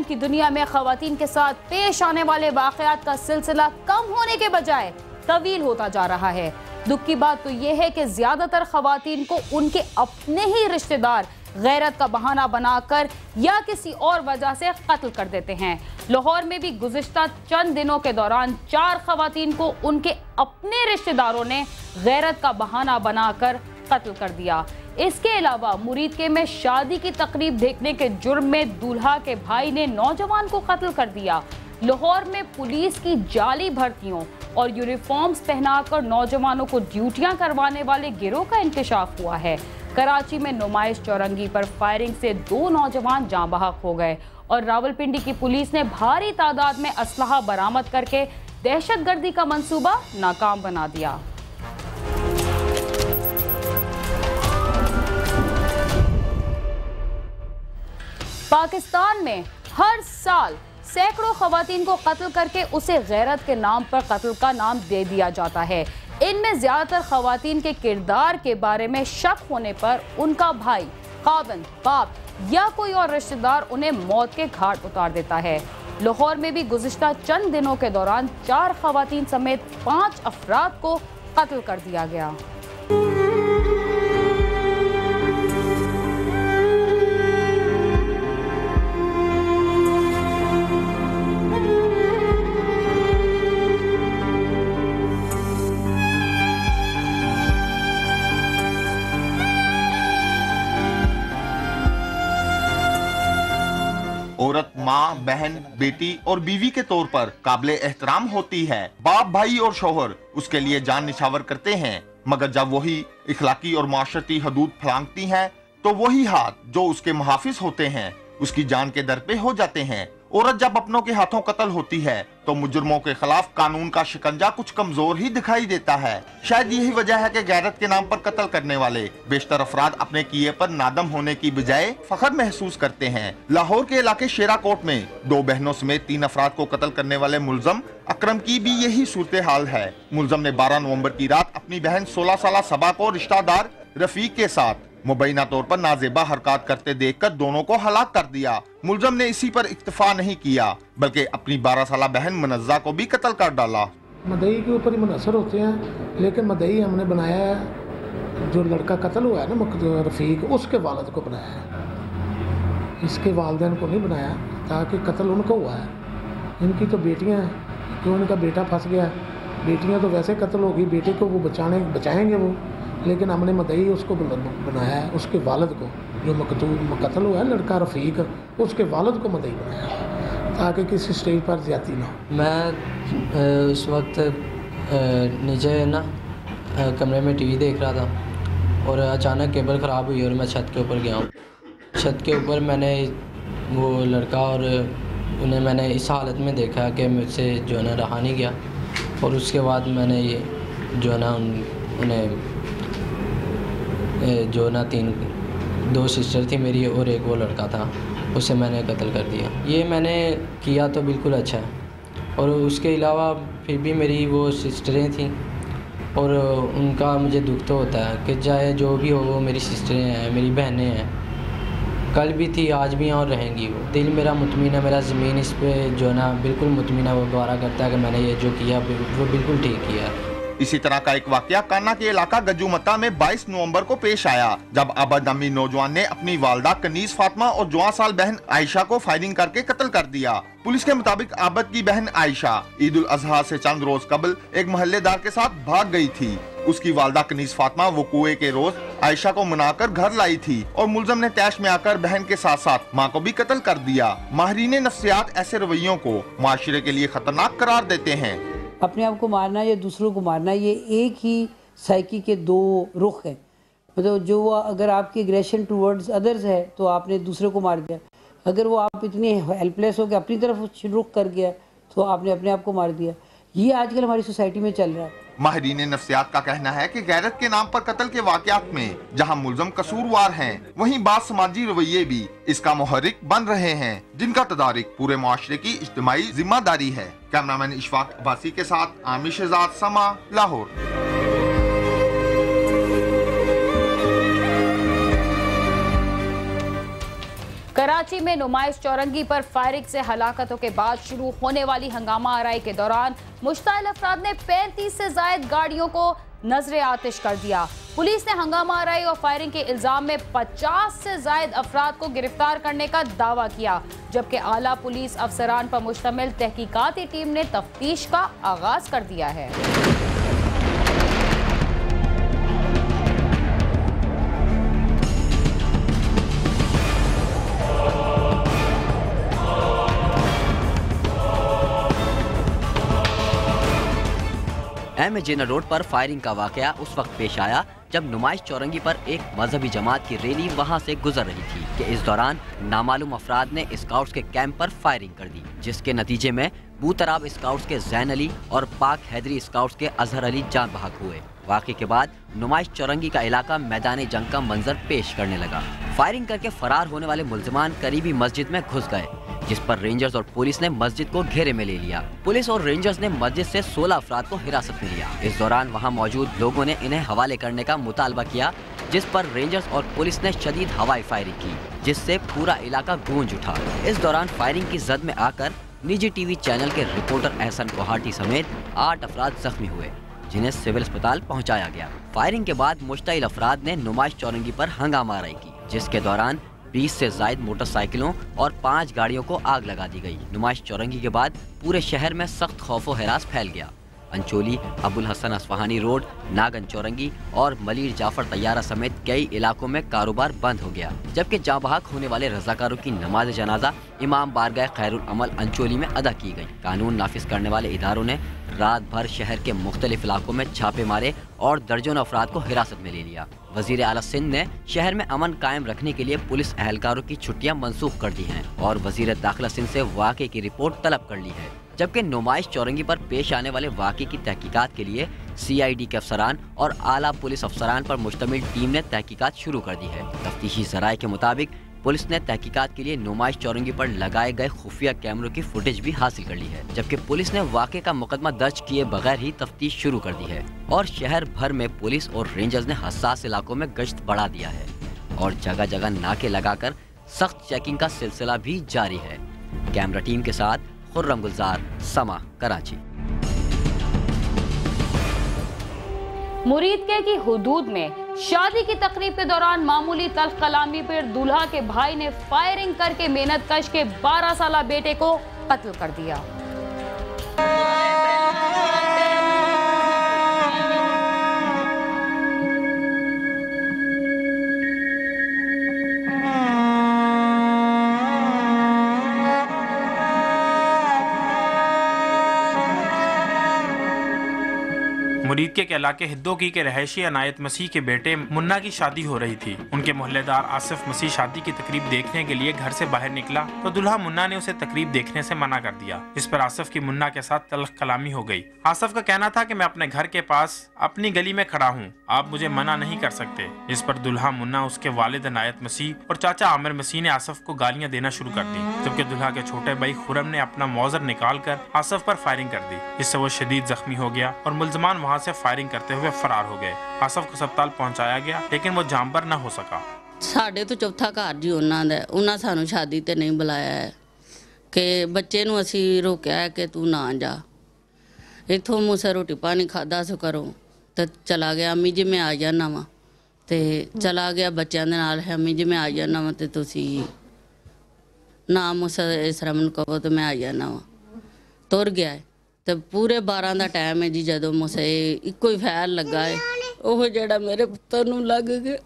की दुनिया में खवातीन के साथ पेश आने वाले वाक़यात का सिलसिला कम होने के बजाय तवील होता जा रहा है। दुख की बात तो यह है कि ज्यादातर खवातीन को उनके अपने ही रिश्तेदार गैरत का बहाना बनाकर या किसी और वजह से कत्ल कर देते हैं। लाहौर में भी गुज़िश्ता चंद दिनों के दौरान 4 खवातीन को उनके अपने रिश्तेदारों ने गैरत का बहाना बनाकर कत्ल कर दिया। इसके अलावा मुरीदके में शादी की तकरीब देखने के जुर्म में दूल्हा के भाई ने नौजवान को कत्ल कर दिया। लाहौर में पुलिस की जाली भर्तियों और यूनिफॉर्म्स पहनाकर नौजवानों को ड्यूटियां करवाने वाले गिरोह का इंकशाफ हुआ है। कराची में नुमाइश चौरंगी पर फायरिंग से 2 नौजवान जाँ बहक हो गए और रावलपिंडी की पुलिस ने भारी तादाद में असलहा बरामद करके दहशतगर्दी का मंसूबा नाकाम बना दिया। पाकिस्तान में हर साल सैकड़ों खवातीन को कत्ल करके उसे गैरत के नाम पर कत्ल का नाम दे दिया जाता है। इनमें ज्यादातर खवातीन के किरदार के बारे में शक होने पर उनका भाई, खाविंद, बाप या कोई और रिश्तेदार उन्हें मौत के घाट उतार देता है। लाहौर में भी गुज़िश्ता चंद दिनों के दौरान 4 खवातीन समेत 5 अफराद को कत्ल कर दिया गया। औरत माँ, बहन, बेटी और बीवी के तौर पर काबिले एहतराम होती है। बाप, भाई और शोहर उसके लिए जान निछावर करते हैं, मगर जब वही इखलाकी और माशरती हदूद फलांगती हैं, तो वही हाथ जो उसके मुहाफिज होते हैं उसकी जान के दर पे हो जाते हैं। औरत जब अपनों के हाथों कत्ल होती है तो मुजरमों के खिलाफ कानून का शिकंजा कुछ कमजोर ही दिखाई देता है। शायद यही वजह है कि गैरत के नाम पर कत्ल करने वाले बेशतर अफराद अपने किए पर नादम होने की बजाय फख्र महसूस करते हैं। लाहौर के इलाके शेरा कोट में 2 बहनों समेत 3 अफराद को कत्ल करने वाले मुलजम अकरम की भी यही सूरत हाल है। मुलजम ने 12 नवंबर की रात अपनी बहन 16 साल सबा को रिश्तेदार रफीक के साथ मुबैना तौर पर नाजेबा हरकत करते देखकर दोनों को हलाक कर दिया। मुलजम ने इसी पर इक्तफा नहीं किया बल्कि अपनी 12 साल बहन मुनज़्ज़ा को भी कत्ल कर डाला। मदई के ऊपर ही मुनसर होते हैं, लेकिन मदई हमने बनाया है, जो लड़का कत्ल हुआ है ना रफ़ीक, उसके वालिद को बनाया है, इसके वालिदैन को नहीं बनाया, ताकि कत्ल उनको हुआ है। इनकी तो बेटियाँ हैं, क्यों उनका बेटा फंस गया, बेटियाँ तो वैसे कत्ल होगी, बेटे को वो बचाएंगे वो, लेकिन हमने मदई उसको बनाया है, उसके वालिद को, जो कत्ल हुआ है लड़का रफ़ीक, उसके वालिद को मदई बनाया ताकि किसी स्टेज पर ज्यादती ना हो। मैं उस वक्त नीचे ना कमरे में टीवी देख रहा था और अचानक केबल ख़राब हुई और मैं छत के ऊपर गया हूँ। छत के ऊपर मैंने वो लड़का और उन्हें मैंने इस हालत में देखा कि मुझसे जो है ना रहा नहीं गया, और उसके बाद मैंने ये जो है ना उन्हें जो ना 2 सिस्टर थी मेरी और एक वो लड़का था, उसे मैंने कत्ल कर दिया। ये मैंने किया तो बिल्कुल अच्छा है, और उसके अलावा फिर भी मेरी वो सिस्टरें थीं और उनका मुझे दुख तो होता है कि चाहे जो भी हो वो मेरी सिस्टरें हैं, मेरी बहनें हैं, कल भी थी आज भी हैं और रहेंगी। वो दिल मेरा मुतमिन है, मेरा ज़मीन इस पे जो है ना बिल्कुल मुतमिन है, वो गवारा करता है कि मैंने ये जो किया वो बिल्कुल ठीक किया है। इसी तरह का एक वाकया कान्ना के इलाका गज्जूमता में 22 नवंबर को पेश आया, जब आबद नामी नौजवान ने अपनी वालदा कनीज फातिमा और 14 साल बहन आयशा को फायरिंग करके कत्ल कर दिया। पुलिस के मुताबिक आबद की बहन आयशा ईद उल अजहा से चंद रोज कबल एक मोहल्लेदार के साथ भाग गई थी। उसकी वालदा कनीज फातिमा वकूए के रोज आयशा को मनाकर घर लाई थी और मुलजम ने तैश में आकर बहन के साथ साथ माँ को भी कत्ल कर दिया। माहिरीन नफ्सियात ऐसे रवैयों को माशरे के लिए खतरनाक करार देते हैं। अपने आप को मारना या दूसरों को मारना, ये एक ही साइकी के 2 रुख हैं। मतलब जो अगर आपकी एग्रेशन टूवर्ड्स अदर्स है तो आपने दूसरे को मार दिया, अगर वो आप इतने हेल्पलेस हो के अपनी तरफ रुख कर गया तो आपने अपने आप को मार दिया। ये आजकल हमारी सोसाइटी में चल रहा है। माहिरीन नफ्सियात का कहना है कि गैरत के नाम पर कत्ल के वाकयात में जहां मुलजम कसूरवार हैं, वहीं बाद समाजी रवैये भी इसका मुहर्रिक बन रहे हैं, जिनका तदारिक पूरे मुआशरे की इज्तिमाई जिम्मेदारी है। कैमरामैन इशफाक अब्बासी के साथ आमिर शहजाद, समा, लाहौर। कराची कराची में नुमाइश चौरंगी पर फायरिंग से हलाकतों के बाद शुरू होने वाली हंगामा आराई के दौरान मुश्ताइल अफराद ने 35 से ज्यादा गाड़ियों को नजरे आतिश कर दिया। पुलिस ने हंगामा आराई और फायरिंग के इल्जाम में 50 से ज्यादा अफराद को गिरफ्तार करने का दावा किया, जबकि आला पुलिस अफसरान पर मुश्तमिल तहकीकाती टीम ने तफ्तीश का आगाज कर दिया है। एम जिना रोड पर फायरिंग का वाकया उस वक्त पेश आया जब नुमाइश चौरंगी पर एक मजहबी जमात की रैली वहां से गुजर रही थी कि इस दौरान नामालूम अफराद ने स्काउट्स के कैंप पर फायरिंग कर दी, जिसके नतीजे में बूतराब स्काउट्स के जैन अली और पाक हैदरी स्काउट्स के अजहर अली जान बहक हुए। वाक़े के बाद नुमाइश चौरंगी का इलाका मैदान जंग का मंजर पेश करने लगा। फायरिंग करके फरार होने वाले मुल्जिमान करीबी मस्जिद में घुस गए, जिस पर रेंजर्स और पुलिस ने मस्जिद को घेरे में ले लिया। पुलिस और रेंजर्स ने मस्जिद से 16 अफराद को हिरासत में लिया। इस दौरान वहां मौजूद लोगों ने इन्हें हवाले करने का मुतालबा किया, जिस पर रेंजर्स और पुलिस ने शदीद हवाई फायरिंग की, जिससे पूरा इलाका गूंज उठा। इस दौरान फायरिंग की जद में आकर निजी टीवी चैनल के रिपोर्टर एहसन कोहाटी समेत 8 अफराद जख्मी हुए, जिन्हें सिविल अस्पताल पहुंचाया गया। फायरिंग के बाद मुश्ताइल अफराद ने नुमाइश चौरंगी पर हंगामा आराई की, जिसके दौरान 20 से ज्यादा मोटरसाइकिलों और 5 गाड़ियों को आग लगा दी गई। नुमाइश चौरंगी के बाद पूरे शहर में सख्त खौफो हिरास फैल गया। अंचोली, अबुल हसन अस्फहानी रोड, नागन चौरंगी और मलीर जाफर तैयारा समेत कई इलाकों में कारोबार बंद हो गया, जबकि जाँ बहक होने वाले रजाकारों की नमाज जनाजा इमाम बारगाह खैरुल अमल अंचोली में अदा की गई। कानून नाफिज करने वाले इदारों ने रात भर शहर के मुख्तलिफ इलाकों में छापे मारे और दर्जनों अफराद को हिरासत में ले लिया। वजीर आला सिंध ने शहर में अमन कायम रखने के लिए पुलिस एहलकारों की छुट्टियां मंसूख कर दी हैं और वजीर दाखिला सिंध से वाक़े की रिपोर्ट तलब कर ली है, जबकि नुमाइश चौरंगी पर पेश आने वाले वाक़े की तहकीकात के लिए CID के अफसरान और आला पुलिस अफसरान पर मुश्तमिल टीम ने तहकीकात शुरू कर दी है। तफ्तीशी ज़राए के मुताबिक पुलिस ने तहकीकात के लिए नुमाइश चौरंगी पर लगाए गए खुफिया कैमरों की फुटेज भी हासिल कर ली है, जबकि पुलिस ने वाक़े का मुकदमा दर्ज किए बगैर ही तफ्तीश शुरू कर दी है और शहर भर में पुलिस और रेंजर्स ने हसास इलाकों में गश्त बढ़ा दिया है और जगह जगह नाके लगाकर सख्त चेकिंग का सिलसिला भी जारी है। कैमरा टीम के साथ खुर्रम गुलजार, समा, कराची। मुरीदके की हुदूद में शादी की तकरीब के दौरान मामूली तल्ख कलामी पर दूल्हा के भाई ने फायरिंग करके मेहनतकश के 12 साला बेटे को कत्ल कर दिया। मुरीदके के इलाके हिद्दोकी के रहायशी अनायत मसीह के बेटे मुन्ना की शादी हो रही थी। उनके मोहल्लेदार आसिफ मसीह शादी की तकरीब देखने के लिए घर से बाहर निकला तो दूल्हा मुन्ना ने उसे तकरीब देखने से मना कर दिया। इस पर आसिफ की मुन्ना के साथ तल्ख कलामी हो गई। आसिफ का कहना था कि मैं अपने घर के पास अपनी गली में खड़ा हूँ, आप मुझे मना नहीं कर सकते। इस पर दूल्हा मुन्ना, उसके वालिद अनायत मसीह और चाचा आमिर मसीह ने आसिफ को गालियाँ देना शुरू कर दी, जबकि दूल्हा के छोटे भाई खुरम ने अपना मौजर निकाल कर आसिफ पर फायरिंग कर दी। इससे वो शदीद जख्मी हो गया और मुल्जिमान वहाँ से फायरिंग करते हुए फरार हो गए। आसिफ को अस्पताल पहुंचाया गया, लेकिन वो जामबर न हो सका। ਸਾਡੇ ਤੋਂ ਚੌਥਾ ਘਰ ਜੀ ਉਹਨਾਂ ਦਾ, ਉਹਨਾਂ ਸਾਨੂੰ ਸ਼ਾਦੀ ਤੇ ਨਹੀਂ ਬੁਲਾਇਆ ਹੈ ਕਿ ਬੱਚੇ ਨੂੰ ਅਸੀਂ ਰੋਕਿਆ ਹੈ ਕਿ ਤੂੰ ਨਾ ਜਾ, ਇੱਥੋਂ ਮੂਸੇ ਰੋਟੀ ਪਾਣੀ ਖਾਦਾ ਸੋ ਕਰੋ ਤੇ ਚਲਾ ਗਿਆ। ਅੰਮੀ ਜੀ ਮੈਂ ਆ ਜਾਣਾ ਵਾ ਤੇ ਚਲਾ ਗਿਆ ਬੱਚਿਆਂ ਦੇ ਨਾਲ। ਅੰਮੀ ਜੀ ਮੈਂ ਆ ਜਾਣਾ ਵਾ ਤੇ ਤੁਸੀਂ ਨਾ ਮੂਸੇ ਇਸ ਤਰ੍ਹਾਂ ਮੈਨੂੰ ਕਹੋ ਤੇ ਮੈਂ ਆ ਜਾਣਾ ਵਾ। ਤੁਰ ਗਿਆ ਹੈ ਤੇ ਪੂਰੇ 12 ਦਾ ਟਾਈਮ ਹੈ ਜੀ ਜਦੋਂ ਮੂਸੇ ਇੱਕੋ ਹੀ ਫੈਰ ਲੱਗਾ ਹੈ, ਉਹ ਜਿਹੜਾ ਮੇਰੇ ਪੁੱਤਰ ਨੂੰ ਲੱਗ ਗਿਆ,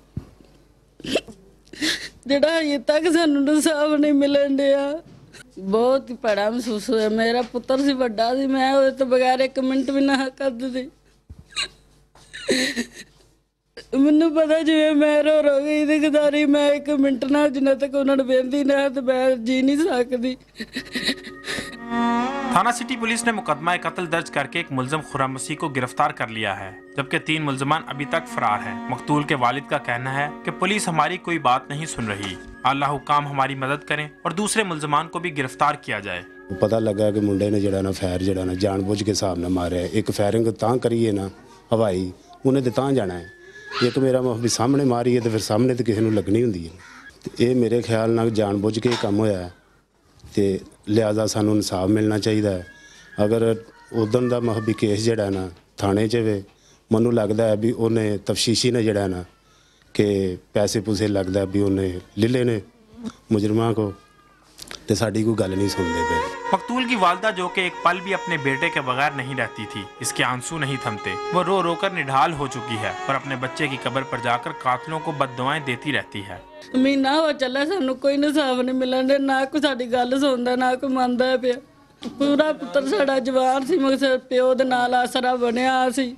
ਜਿਹੜਾ ਅਜੇ ਤੱਕ ਸਾਨੂੰ ਇਨਸਾਫ ਨਹੀਂ ਮਿਲਣ ਡਿਆ। ਬਹੁਤ ਹੀ ਭੈੜਾ ਮਹਿਸੂਸ ਹੋਇਆ। ਮੇਰਾ ਪੁੱਤਰ ਸੀ, ਵੱਡਾ ਸੀ, ਮੈਂ ਉਹਦੇ ਤੋਂ ਬਗੈਰ ਇੱਕ ਮਿੰਟ ਵੀ ਨਾ ਕਰਦੀ। ਮੈਨੂੰ ਪਤਾ ਜਿਵੇਂ ਮੈਂ ਰੋ ਗਈ ਤੇ ਗਦਾਰੀ, ਮੈਂ ਇੱਕ ਮਿੰਟ ਨਾ ਜਿੰਨਾ ਤੱਕ ਉਹਨਾਂ ਨੂੰ ਵੇਂਦੀ ਨਾ ਤੇ ਮੈਂ ਜੀ नहीं सकती। थाना सिटी पुलिस ने मुकदमा कत्ल दर्ज करके एक मुलजम खुर्रम मसीह को गिरफ्तार कर लिया है, जबकि 3 मुलजमान अभी तक फरार हैं। मकतूल के वालिद का कहना है कि पुलिस हमारी कोई बात नहीं सुन रही, अल्लाह हुक्म हमारी मदद करें और दूसरे मुलजमान को भी गिरफ्तार किया जाए। पता लगा कि मुंडे ने जड़ा ना फैर जड़ा ना जानबूझ के हिसाब ना मारे। एक फायरिंग तां करिए ना हवाई, उन्हें तो तां जाना है। एक मेरा भी सामने मारी है तो फिर सामने तो किसी को लगनी होंगी है। ਇਹ ਮੇਰੇ ਖਿਆਲ ਨਾਲ ਜਾਣਬੁੱਝ ਕੇ ਕੰਮ ਹੋਇਆ ਹੈ ਤੇ ਲਿਹਾਜ਼ਾ ਸਾਨੂੰ ਇਨਸਾਫ ਮਿਲਣਾ ਚਾਹੀਦਾ ਹੈ। ਅਗਰ ਉਦੋਂ ਦਾ ਮਹਬੀ ਕੇਸ ਜਿਹੜਾ ਨਾ ਥਾਣੇ 'ਚ ਵੇ, ਮੈਨੂੰ ਲੱਗਦਾ ਹੈ ਵੀ ਉਹਨੇ ਤਫਸ਼ੀਸ਼ੀ ਨੇ ਜਿਹੜਾ ਨਾ ਕਿ ਪੈਸੇ ਪੂਸੇ ਲੱਗਦਾ ਵੀ ਉਹਨੇ ਲੈ ਲੈਣੇ मुजरमां को, तो साड़ी कोई गल नहीं सुनते पे। मकतूल की वालदा जो कि एक पल भी अपने बेटे के बगैर नहीं रहती थी, इसके आंसू नहीं थमते। वो रो रो कर निढाल हो चुकी है और अपने बच्चे की कब्र पर जाकर कातिलों को बद्दुआएं देती रहती है। महीना हो चला सानू कोई इंसाफ नहीं मिलन, ना कोई साडी गल सुनदा, ना कोई मनदा पिया। पूरा पुत्र साडा जवान सी, मगर प्यो दे नाल आसरा बनया सी।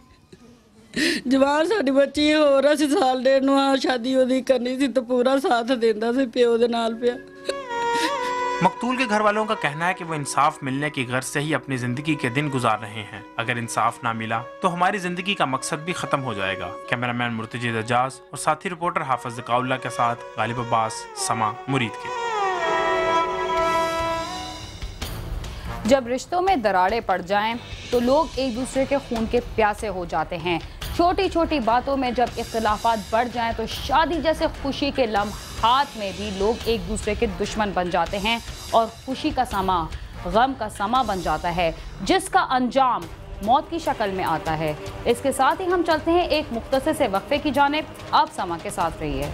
जवान साडी बच्ची होर असी साल डेढ़ नूं शादी ओदी करनी सी, तो पूरा साथ देंदा सी, प्यो दे नाल पिया। मकतूल के घर वालों का कहना है कि वो इंसाफ मिलने की गर्ज से ही अपनी जिंदगी के दिन गुजार रहे हैं। अगर इंसाफ ना मिला तो हमारी जिंदगी का मकसद भी खत्म हो जाएगा। कैमरामैन मुर्तजी एजाज और साथी रिपोर्टर हाफिज ज़काउल्लाह के साथ गालिब अब्बास, समा मुरीद के। जब रिश्तों में दरारें पड़ जाएं तो लोग एक दूसरे के खून के प्यासे हो जाते हैं। छोटी छोटी बातों में जब इख्तिलाफात बढ़ जाएं तो शादी जैसे खुशी के लम्हात में भी लोग एक दूसरे के दुश्मन बन जाते हैं और खुशी का समा गम का समा बन जाता है, जिसका अंजाम मौत की शक्ल में आता है। इसके साथ ही हम चलते हैं एक मुख्तसर से वक्फे की जानिब। आप समा के साथ रहिए।